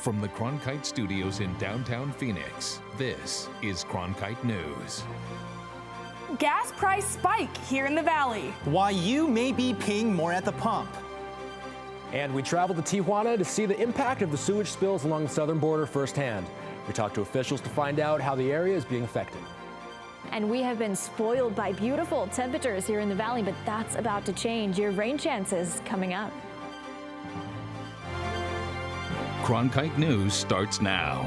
From the Cronkite studios in downtown Phoenix, this is Cronkite News. Gas price spike here in the Valley. Why you may be paying more at the pump. And we traveled to Tijuana to see the impact of the sewage spills along the southern border firsthand. We talked to officials to find out how the area is being affected. And we have been spoiled by beautiful temperatures here in the Valley, but that's about to change. Your rain chances coming up. Cronkite News starts now.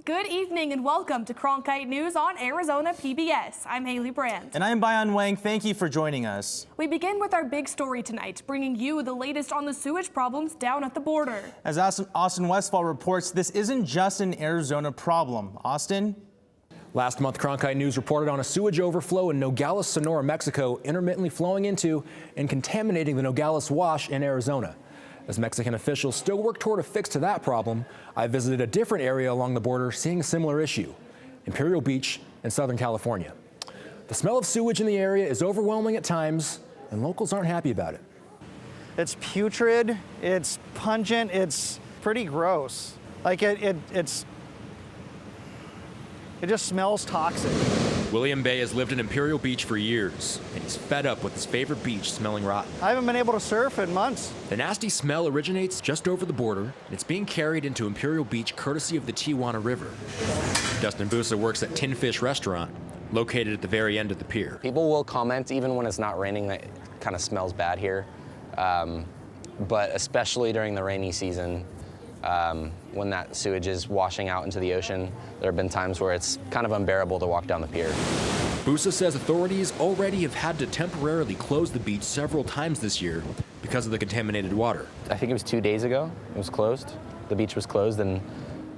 Good evening and welcome to Cronkite News on Arizona PBS. I'm Haley Brandt. And I'm Bayan Wang. Thank you for joining us. We begin with our big story tonight, bringing you the latest on the sewage problems down at the border. As Austin Westfall reports, this isn't just an Arizona problem. Austin? Last month, Cronkite News reported on a sewage overflow in Nogales, Sonora, Mexico, intermittently flowing into and contaminating the Nogales Wash in Arizona. As Mexican officials still work toward a fix to that problem, I visited a different area along the border seeing a similar issue, Imperial Beach in Southern California. The smell of sewage in the area is overwhelming at times, and locals aren't happy about it. It's putrid, it's pungent, it's pretty gross. Like it just smells toxic. William Bay has lived in Imperial Beach for years, and he's fed up with his favorite beach smelling rotten. I haven't been able to surf in months. The nasty smell originates just over the border, and it's being carried into Imperial Beach courtesy of the Tijuana River. Dustin Busa works at Tin Fish Restaurant, located at the very end of the pier. People will comment even when it's not raining that it kind of smells bad here, but especially during the rainy season, when that sewage is washing out into the ocean, there have been times where it's kind of unbearable to walk down the pier. Busa says authorities already have had to temporarily close the beach several times this year because of the contaminated water. I think it was 2 days ago, it was closed. The beach was closed, and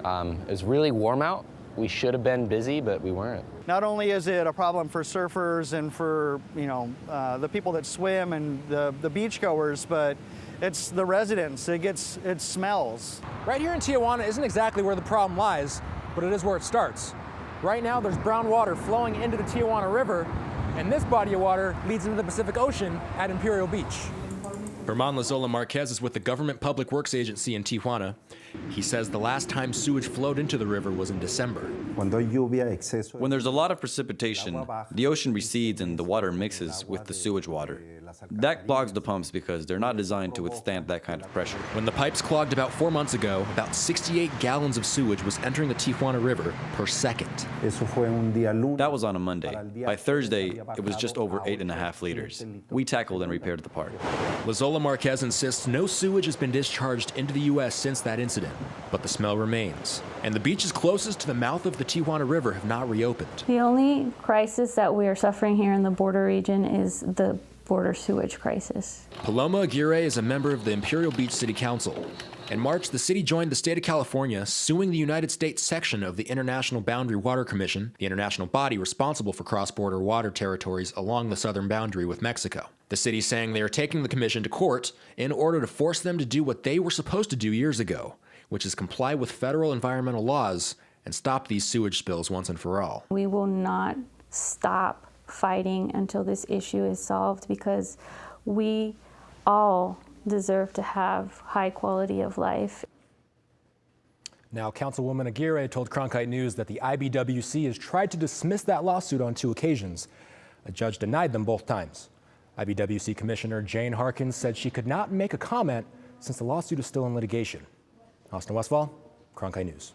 it was really warm out. We should have been busy, but we weren't. Not only is it a problem for surfers and for the people that swim and the beachgoers, but it's the residents. It smells. Right here in Tijuana isn't exactly where the problem lies, but it is where it starts. Right now, there's brown water flowing into the Tijuana River, and this body of water leads into the Pacific Ocean at Imperial Beach. Herman Lazola Marquez is with the Government Public Works Agency in Tijuana. He says the last time sewage flowed into the river was in December. When there's a lot of precipitation, the ocean recedes and the water mixes with the sewage water. That clogs the pumps because they're not designed to withstand that kind of pressure. When the pipes clogged about 4 months ago, about 68 gallons of sewage was entering the Tijuana River per second. That was on a Monday. By Thursday, it was just over 8.5 liters. We tackled and repaired the part. Lazola Marquez insists no sewage has been discharged into the U.S. since that incident, but the smell remains. And the beaches closest to the mouth of the Tijuana River have not reopened. The only crisis that we are suffering here in the border region is the border sewage crisis. Paloma Aguirre is a member of the Imperial Beach City Council. In March, the city joined the state of California suing the United States section of the International Boundary Water Commission, the international body responsible for cross-border water territories along the southern boundary with Mexico. The city saying they are taking the commission to court in order to force them to do what they were supposed to do years ago, which is comply with federal environmental laws and stop these sewage spills once and for all. We will not stop fighting until this issue is solved, because we all deserve to have high quality of life. Now, Councilwoman Aguirre told Cronkite News that the IBWC has tried to dismiss that lawsuit on 2 occasions. A judge denied them both times. IBWC Commissioner Jane Harkins said she could not make a comment since the lawsuit is still in litigation. Austin Westfall, Cronkite News.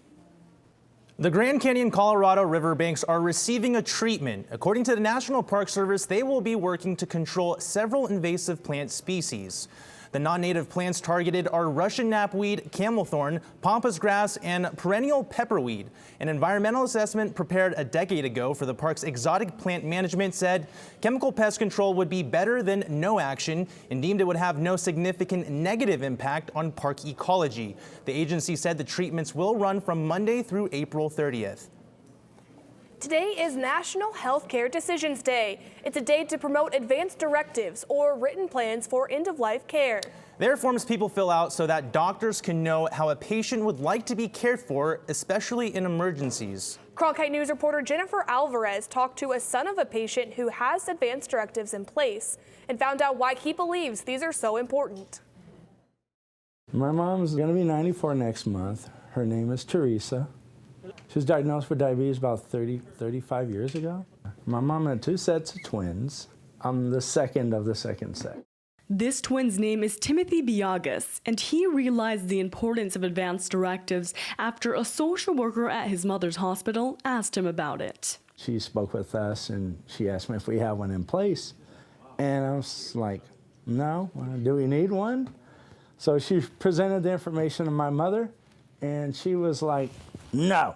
The Grand Canyon, Colorado riverbanks are receiving a treatment. According to the National Park Service, they will be working to control several invasive plant species. The non-native plants targeted are Russian knapweed, camelthorn, pampas grass, and perennial pepperweed. An environmental assessment prepared a decade ago for the park's exotic plant management said chemical pest control would be better than no action and deemed it would have no significant negative impact on park ecology. The agency said the treatments will run from Monday through April 30th. Today is National Healthcare Decisions Day. It's a day to promote advanced directives or written plans for end-of-life care. They're forms people fill out so that doctors can know how a patient would like to be cared for, especially in emergencies. Cronkite News reporter Jennifer Alvarez talked to a son of a patient who has advanced directives in place and found out why he believes these are so important. My mom's going to be 94 next month. Her name is Teresa. She was diagnosed with diabetes about 35 years ago. My mom had 2 sets of twins. I'm the second of the second set. This twin's name is Timothy Biagas, and he realized the importance of advance directives after a social worker at his mother's hospital asked him about it. She spoke with us and she asked me if we have one in place. And I was like, no, do we need one? So she presented the information to my mother and she was like, no,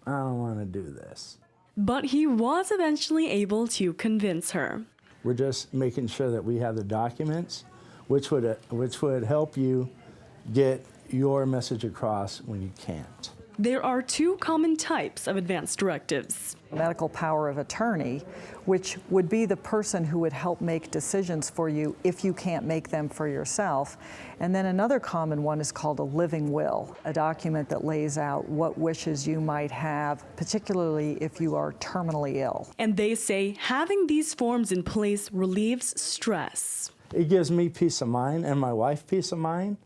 I don't want to do this. But he was eventually able to convince her. We're just making sure that we have the documents, which would help you get your message across when you can't. There are 2 common types of advance directives. Medical power of attorney, which would be the person who would help make decisions for you if you can't make them for yourself. And then another common one is called a living will, a document that lays out what wishes you might have, particularly if you are terminally ill. And they say having these forms in place relieves stress. It gives me peace of mind and my wife peace of mind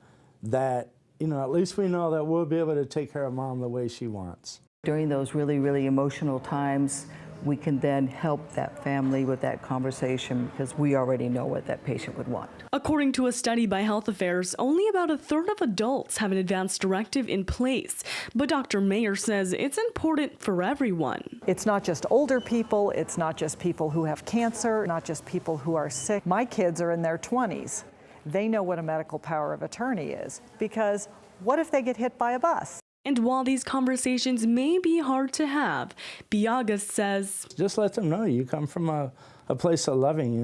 that, at least we know that we'll be able to take care of Mom the way she wants. During those really, really emotional times, we can then help that family with that conversation because we already know what that patient would want. According to a study by Health Affairs, only about 1/3 of adults have an advance directive in place. But Dr. Mayer says it's important for everyone. It's not just older people, it's not just people who have cancer, not just people who are sick. My kids are in their 20s. They know what a medical power of attorney is because what if they get hit by a bus? And while these conversations may be hard to have, Biagas says, just let them know you come from a place of loving,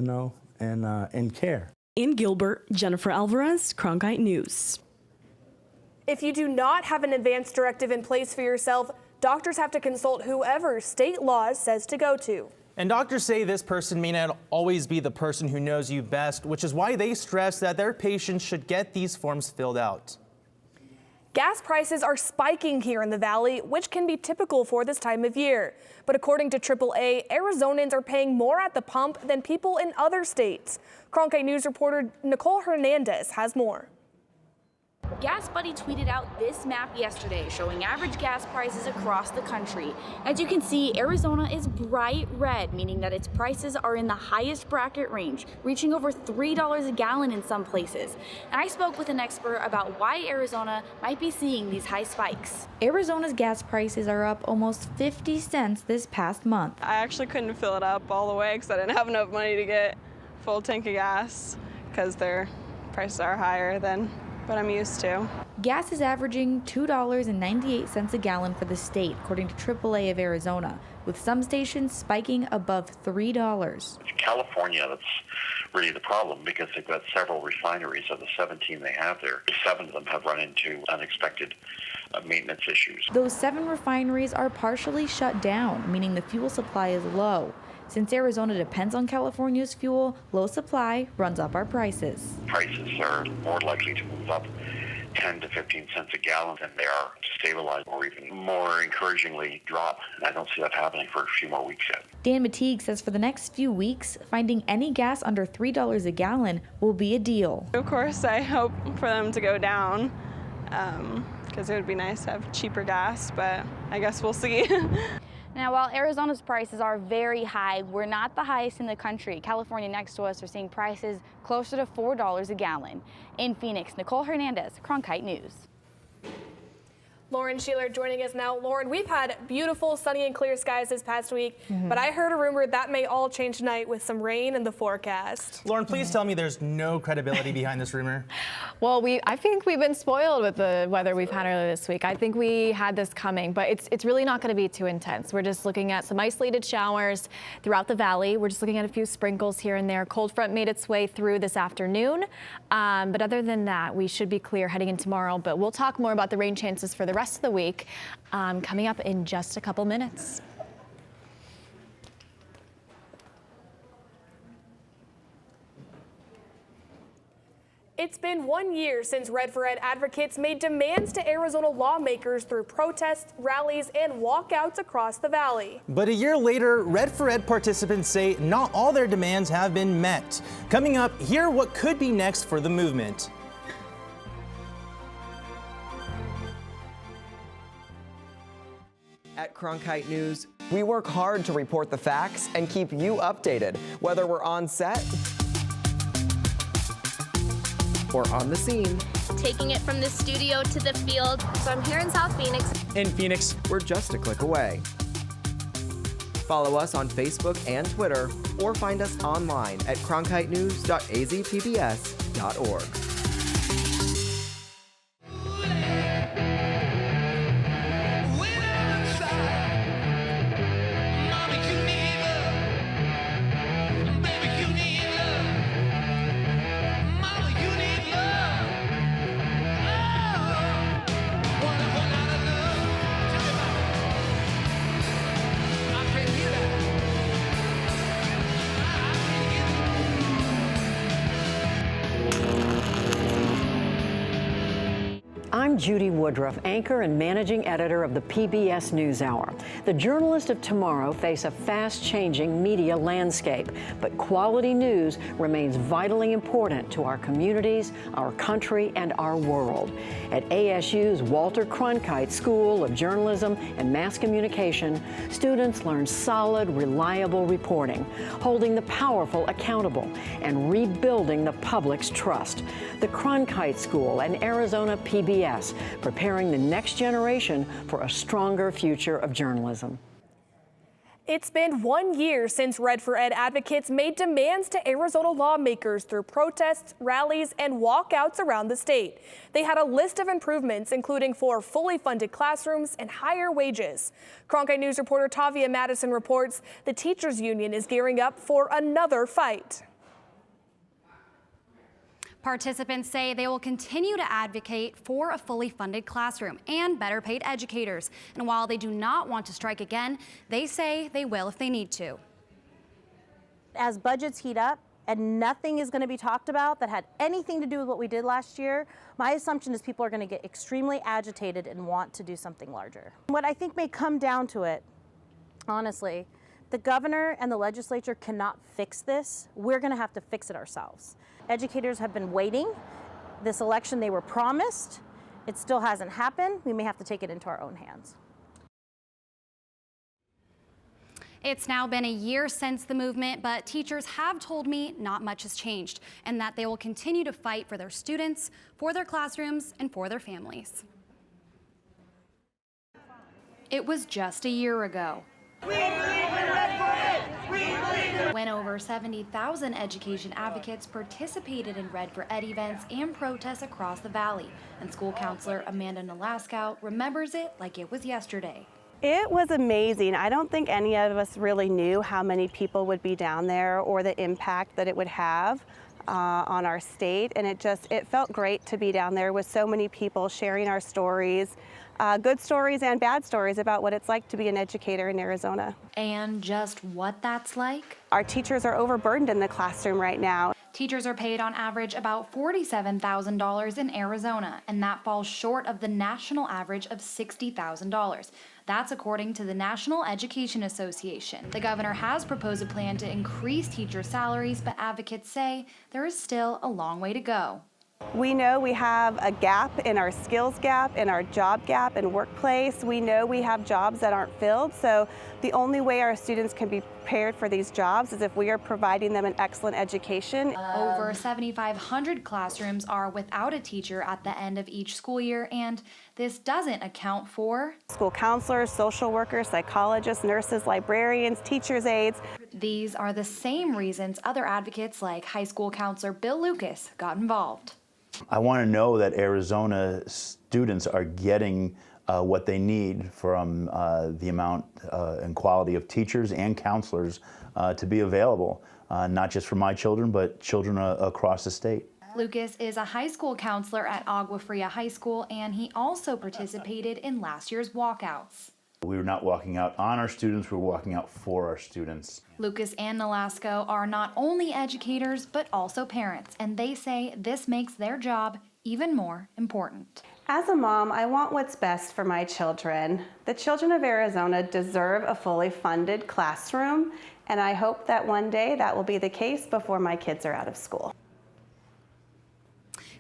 and care. In Gilbert, Jennifer Alvarez, Cronkite News. If you do not have an advance directive in place for yourself, doctors have to consult whoever state law says to go to. And doctors say this person may not always be the person who knows you best, which is why they stress that their patients should get these forms filled out. Gas prices are spiking here in the Valley, which can be typical for this time of year. But according to AAA, Arizonans are paying more at the pump than people in other states. Cronkite News reporter Nicole Hernandez has more. Gas Buddy tweeted out this map yesterday showing average gas prices across the country. As you can see, Arizona is bright red, meaning that its prices are in the highest bracket range, reaching over $3 a gallon in some places. And I spoke with an expert about why Arizona might be seeing these high spikes. Arizona's gas prices are up almost 50 cents this past month. I actually couldn't fill it up all the way because I didn't have enough money to get a full tank of gas because their prices are higher than what I'm used to. Gas is averaging $2.98 a gallon for the state, according to AAA of Arizona, with some stations spiking above $3. It's California that's really the problem because they've got several refineries. Of the 17 they have there, 7 of them have run into unexpected maintenance issues. Those 7 refineries are partially shut down, meaning the fuel supply is low. Since Arizona depends on California's fuel, low supply runs up our prices. Prices are more likely to move up 10 to 15 cents a gallon than they are to stabilize or even more encouragingly drop. And I don't see that happening for a few more weeks yet. Dan Mateague says for the next few weeks, finding any gas under $3 a gallon will be a deal. Of course, I hope for them to go down because it would be nice to have cheaper gas, but I guess we'll see. Now, while Arizona's prices are very high, we're not the highest in the country. California next to us are seeing prices closer to $4 a gallon. In Phoenix, Nicole Hernandez, Cronkite News. Lauren Sheeler joining us now. Lauren, we've had beautiful sunny and clear skies this past week, but I heard a rumor that may all change tonight with some rain in the forecast. Lauren, please tell me there's no credibility behind this rumor. Well, I think we've been spoiled with the weather we've had earlier this week. I think we had this coming, but it's really not going to be too intense. We're just looking at some isolated showers throughout the valley. We're just looking at a few sprinkles here and there. Cold front made its way through this afternoon, but other than that, we should be clear heading in tomorrow. But we'll talk more about the rain chances for the rest of the week coming up in just a couple minutes. It's been 1 year since Red for Ed advocates made demands to Arizona lawmakers through protests, rallies, and walkouts across the valley. But a year later, Red for Ed participants say not all their demands have been met. Coming up, hear what could be next for the movement. Cronkite News. We work hard to report the facts and keep you updated, whether we're on set or on the scene. Taking it from the studio to the field. So I'm here in South Phoenix. In Phoenix, we're just a click away. Follow us on Facebook and Twitter, or find us online at cronkitenews.azpbs.org. I'm Judy Woodruff, anchor and managing editor of the PBS NewsHour. The journalists of tomorrow face a fast-changing media landscape, but quality news remains vitally important to our communities, our country, and our world. At ASU's Walter Cronkite School of Journalism and Mass Communication, students learn solid, reliable reporting, holding the powerful accountable, and rebuilding the public's trust. The Cronkite School and Arizona PBS, preparing the next generation for a stronger future of journalism. It's been 1 year since Red for Ed advocates made demands to Arizona lawmakers through protests, rallies, and walkouts around the state. They had a list of improvements, including 4 fully funded classrooms and higher wages. Cronkite News reporter Tavia Madison reports the teachers union is gearing up for another fight. Participants say they will continue to advocate for a fully funded classroom and better paid educators. And while they do not want to strike again, they say they will if they need to. As budgets heat up and nothing is going to be talked about that had anything to do with what we did last year, my assumption is people are going to get extremely agitated and want to do something larger. What I think may come down to it, honestly, the governor and the legislature cannot fix this. We're going to have to fix it ourselves. Educators have been waiting. This election they were promised. It still hasn't happened. We may have to take it into our own hands. It's now been a year since the movement, but teachers have told me not much has changed and that they will continue to fight for their students, for their classrooms, and for their families. It was just a year ago when over 70,000 education advocates participated in Red for Ed events and protests across the valley. And school counselor Amanda Nolasco remembers it like it was yesterday. It was amazing. I don't think any of us really knew how many people would be down there or the impact that it would have on our state. And it felt great to be down there with so many people sharing our stories, good stories and bad stories about what it's like to be an educator in Arizona. And just what that's like? Our teachers are overburdened in the classroom right now. Teachers are paid on average about $47,000 in Arizona, and that falls short of the national average of $60,000. That's according to the National Education Association. The governor has proposed a plan to increase teacher salaries, but advocates say there is still a long way to go. We know we have a gap in our skills gap, in our job gap and workplace. We know we have jobs that aren't filled, so the only way our students can be prepared for these jobs is if we are providing them an excellent education. Over 7,500 classrooms are without a teacher at the end of each school year, and this doesn't account for school counselors, social workers, psychologists, nurses, librarians, teachers' aides. These are the same reasons other advocates like high school counselor Bill Lucas got involved. I want to know that Arizona students are getting what they need from the amount and quality of teachers and counselors to be available, not just for my children, but children across the state. Lucas is a high school counselor at Agua Fria High School, and he also participated in last year's walkouts. We were not walking out on our students, we were walking out for our students. Lucas and Nolasco are not only educators, but also parents, and they say this makes their job even more important. As a mom, I want what's best for my children. The children of Arizona deserve a fully funded classroom, and I hope that one day that will be the case before my kids are out of school.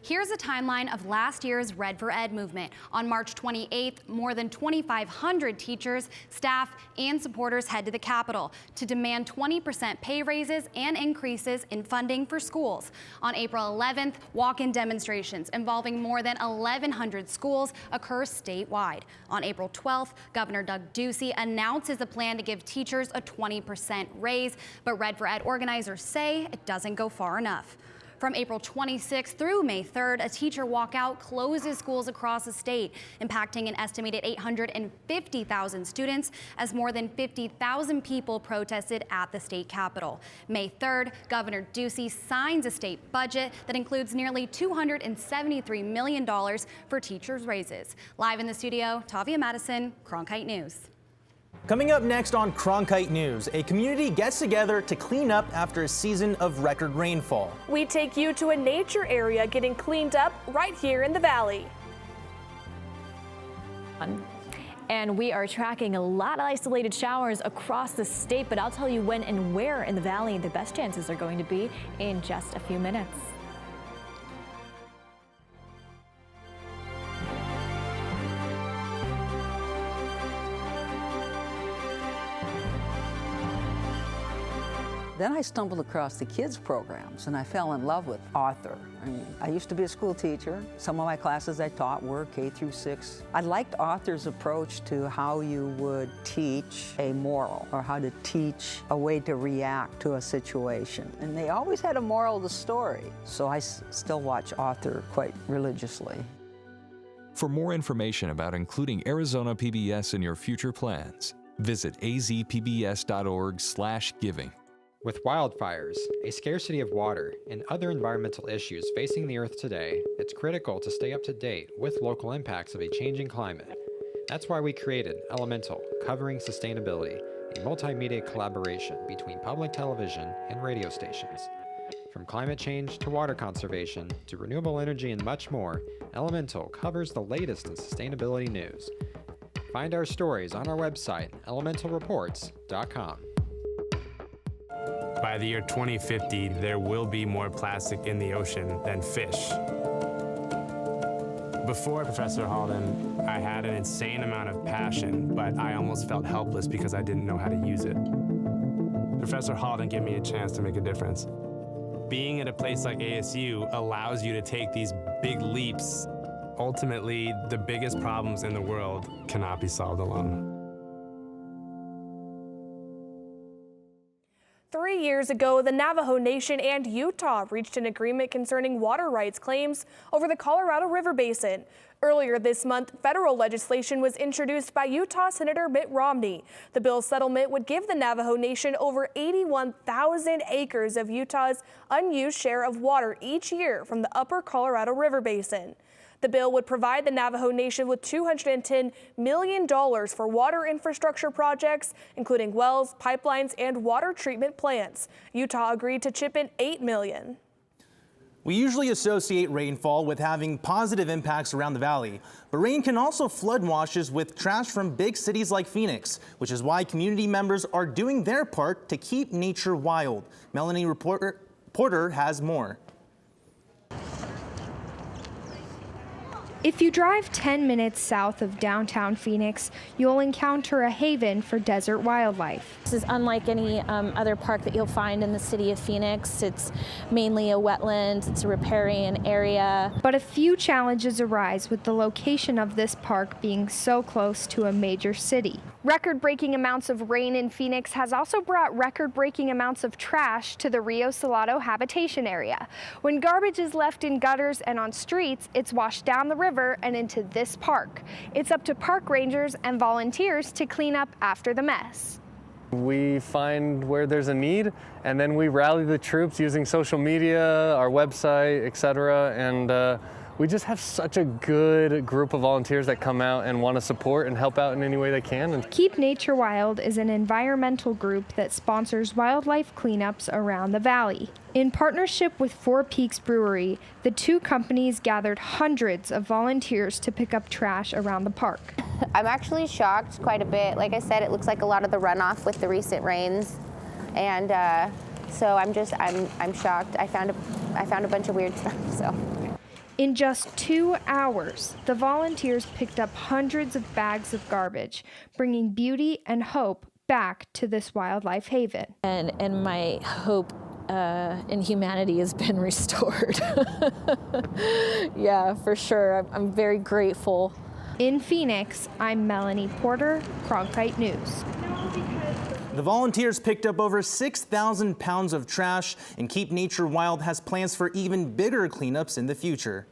Here's a timeline of last year's Red for Ed movement. On March 28th, more than 2,500 teachers, staff, and supporters head to the Capitol to demand 20% pay raises and increases in funding for schools. On April 11th, walk-in demonstrations involving more than 1,100 schools occur statewide. On April 12th, Governor Doug Ducey announces a plan to give teachers a 20% raise, but Red for Ed organizers say it doesn't go far enough. From April 26th through May 3rd, a teacher walkout closes schools across the state, impacting an estimated 850,000 students as more than 50,000 people protested at the state capitol. May 3rd, Governor Ducey signs a state budget that includes nearly $273 million for teachers' raises. Live in the studio, Tavia Madison, Cronkite News. Coming up next on Cronkite News, a community gets together to clean up after a season of record rainfall. We take you to a nature area getting cleaned up right here in the valley. And we are tracking a lot of isolated showers across the state, but I'll tell you when and where in the valley the best chances are going to be in just a few minutes. Then I stumbled across the kids programs and I fell in love with author. I used to be a school teacher. Some of my classes I taught were K through 6. I liked author's approach to how you would teach a moral or how to teach a way to react to a situation. And they always had a moral of the story. So I still watch author quite religiously. For more information about including Arizona PBS in your future plans, visit azpbs.org/giving. With wildfires, a scarcity of water, and other environmental issues facing the Earth today, it's critical to stay up to date with local impacts of a changing climate. That's why we created Elemental, Covering Sustainability, a multimedia collaboration between public television and radio stations. From climate change to water conservation to renewable energy and much more, Elemental covers the latest in sustainability news. Find our stories on our website, elementalreports.com. By the year 2050, there will be more plastic in the ocean than fish. Before Professor Halden, I had an insane amount of passion, but I almost felt helpless because I didn't know how to use it. Professor Halden gave me a chance to make a difference. Being at a place like ASU allows you to take these big leaps. Ultimately, the biggest problems in the world cannot be solved alone. 3 years ago, the Navajo Nation and Utah reached an agreement concerning water rights claims over the Colorado River Basin. Earlier this month, federal legislation was introduced by Utah Senator Mitt Romney. The bill's settlement would give the Navajo Nation over 81,000 acres of Utah's unused share of water each year from the upper Colorado River Basin. The bill would provide the Navajo Nation with $210 million for water infrastructure projects, including wells, pipelines, and water treatment plants. Utah agreed to chip in $8 million. We usually associate rainfall with having positive impacts around the valley, but rain can also flood washes with trash from big cities like Phoenix, which is why community members are doing their part to keep nature wild. Melanie Porter has more. If you drive 10 minutes south of downtown Phoenix, you'll encounter a haven for desert wildlife. This is unlike any other park that you'll find in the city of Phoenix. It's mainly a wetland, it's a riparian area. But a few challenges arise with the location of this park being so close to a major city. Record-breaking amounts of rain in Phoenix has also brought record-breaking amounts of trash to the Rio Salado habitation area. When garbage is left in gutters and on streets, it's washed down the river and into this park. It's up to park rangers and volunteers to clean up after the mess. We find where there's a need, and then we rally the troops using social media, our website, etc. And we just have such a good group of volunteers that come out and want to support and help out in any way they can. And Keep Nature Wild is an environmental group that sponsors wildlife cleanups around the valley. In partnership with Four Peaks Brewery, the two companies gathered hundreds of volunteers to pick up trash around the park. I'm actually shocked quite a bit. Like I said, it looks like a lot of the runoff with the recent rains, and so I'm shocked. I found a bunch of weird stuff. So. In just 2 hours, the volunteers picked up hundreds of bags of garbage, bringing beauty and hope back to this wildlife haven. And my hope in humanity has been restored. Yeah, for sure. I'm very grateful. In Phoenix, I'm Melanie Porter, Cronkite News. The volunteers picked up over 6,000 pounds of trash, and Keep Nature Wild has plans for even bigger cleanups in the future.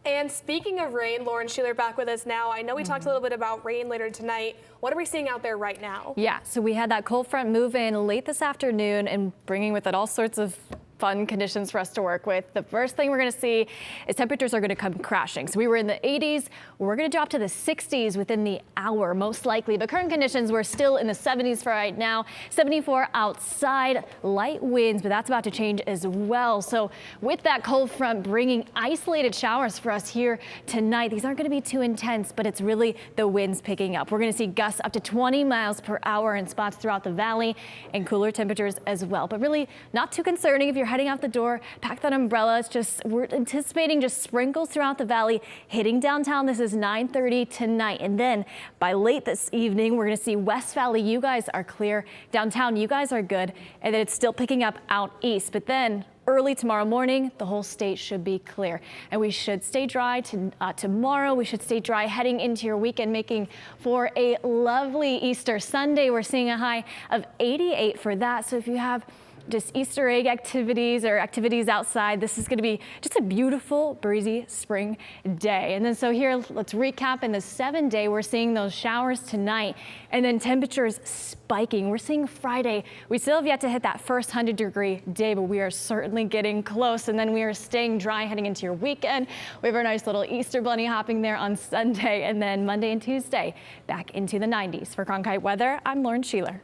And speaking of rain, Lauren Sheeler back with us now. I know we talked a little bit about rain later tonight. What are we seeing out there right now? Yeah, so we had that cold front move in late this afternoon and bringing with it all sorts of fun conditions for us to work with. The first thing we're going to see is temperatures are going to come crashing. So we were in the 80s. We're going to drop to the 60s within the hour, most likely. But current conditions, we're still in the 70s for right now. 74 outside, light winds, but that's about to change as well. So with that cold front bringing isolated showers for us here tonight, these aren't going to be too intense, but it's really the winds picking up. We're going to see gusts up to 20 miles per hour in spots throughout the valley and cooler temperatures as well. But really not too concerning if you're heading out the door. Pack that umbrella. It's just, we're anticipating just sprinkles throughout the valley. Hitting downtown, this is 9:30 tonight. And then by late this evening, we're going to see West Valley. You guys are clear. Downtown, you guys are good. And then it's still picking up out east. But then early tomorrow morning, the whole state should be clear. And we should stay dry tomorrow. We should stay dry heading into your weekend, making for a lovely Easter Sunday. We're seeing a high of 88 for that. So if you have just Easter egg activities or activities outside, this is going to be just a beautiful, breezy spring day. And then so here, let's recap. In the 7-day, we're seeing those showers tonight and then temperatures spiking. We're seeing Friday. We still have yet to hit that first 100-degree day, but we are certainly getting close. And then we are staying dry heading into your weekend. We have our nice little Easter bunny hopping there on Sunday, and then Monday and Tuesday back into the 90s. For Cronkite Weather, I'm Lauren Sheeler.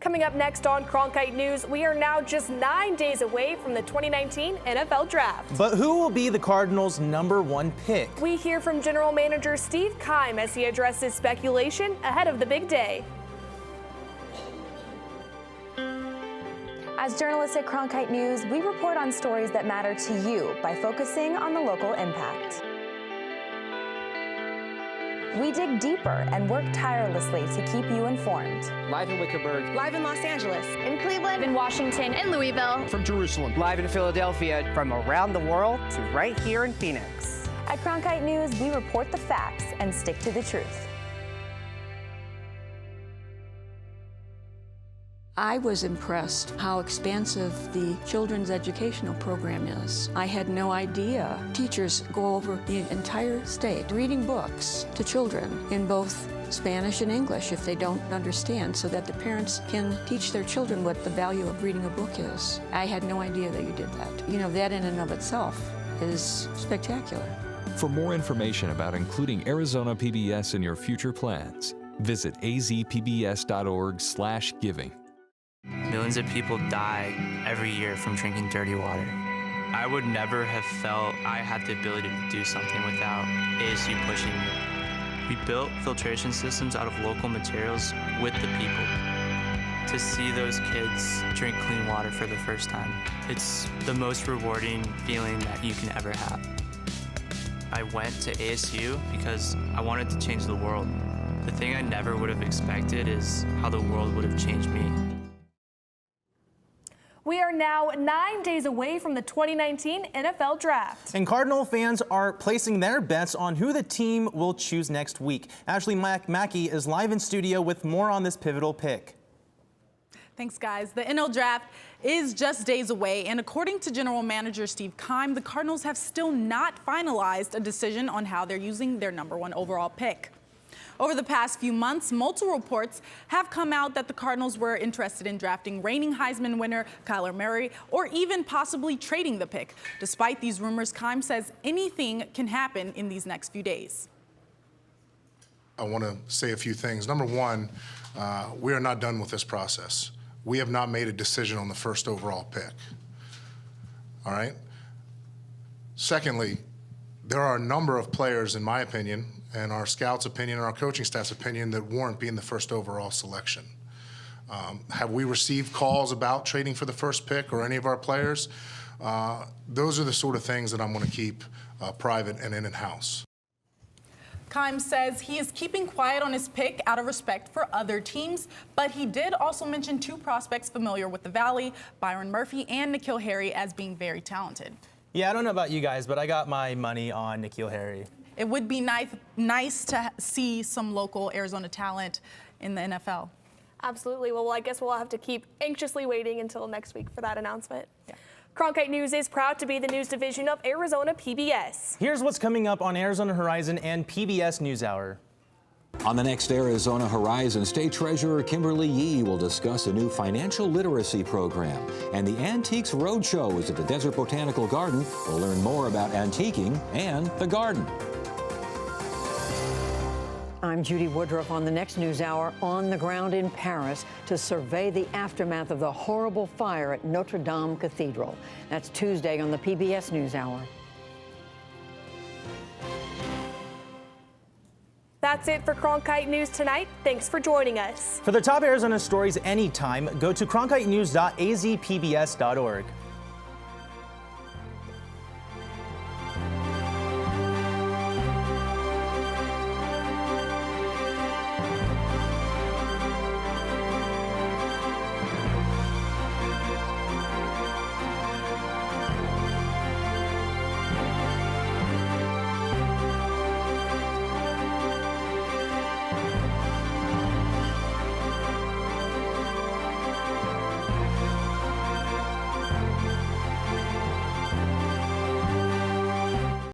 Coming up next on Cronkite News, we are now just 9 days away from the 2019 NFL Draft. But who will be the Cardinals' #1 pick? We hear from General Manager Steve Keim as he addresses speculation ahead of the big day. As journalists at Cronkite News, we report on stories that matter to you by focusing on the local impact. We dig deeper and work tirelessly to keep you informed. Live in Wickerburg. Live in Los Angeles. In Cleveland, in Washington, in Louisville. From Jerusalem. Live in Philadelphia. From around the world to right here in Phoenix. At Cronkite News, we report the facts and stick to the truth. I was impressed how expansive the children's educational program is. I had no idea. Teachers go over the entire state reading books to children in both Spanish and English if they don't understand, so that the parents can teach their children what the value of reading a book is. I had no idea that you did that. You know, that in and of itself is spectacular. For more information about including Arizona PBS in your future plans, visit azpbs.org/giving. Millions of people die every year from drinking dirty water. I would never have felt I had the ability to do something without ASU pushing me. We built filtration systems out of local materials with the people. To see those kids drink clean water for the first time, it's the most rewarding feeling that you can ever have. I went to ASU because I wanted to change the world. The thing I never would have expected is how the world would have changed me. We are now 9 days away from the 2019 NFL Draft. And Cardinal fans are placing their bets on who the team will choose next week. Ashley Mackey is live in studio with more on this pivotal pick. Thanks, guys. The NFL Draft is just days away, and according to General Manager Steve Keim, the Cardinals have still not finalized a decision on how they're using their #1 overall pick. Over the past few months, multiple reports have come out that the Cardinals were interested in drafting reigning Heisman winner Kyler Murray, or even possibly trading the pick. Despite these rumors, Keim says anything can happen in these next few days. I want to say a few things. Number one, we are not done with this process. We have not made a decision on the first overall pick. All right? Secondly, there are a number of players, in my opinion, and our scouts' opinion and our coaching staff's opinion, that warrant being the first overall selection. Have we received calls about trading for the first pick or any of our players? Those are the sort of things that I'm going to keep private and in-house. Keim says he is keeping quiet on his pick out of respect for other teams, but he did also mention 2 prospects familiar with the Valley, Byron Murphy and N'Keal Harry, as being very talented. Yeah, I don't know about you guys, but I got my money on N'Keal Harry. It would be nice to see some local Arizona talent in the NFL. Absolutely. Well, I guess we'll have to keep anxiously waiting until next week for that announcement. Yeah. Cronkite News is proud to be the news division of Arizona PBS. Here's what's coming up on Arizona Horizon and PBS NewsHour. On the next Arizona Horizon, State Treasurer Kimberly Yee will discuss a new financial literacy program. And the Antiques Roadshow is at the Desert Botanical Garden. We'll learn more about antiquing and the garden. I'm Judy Woodruff on the next NewsHour, on the ground in Paris to survey the aftermath of the horrible fire at Notre Dame Cathedral. That's Tuesday on the PBS NewsHour. That's it for Cronkite News tonight. Thanks for joining us. For the top Arizona stories anytime, go to cronkitenews.azpbs.org.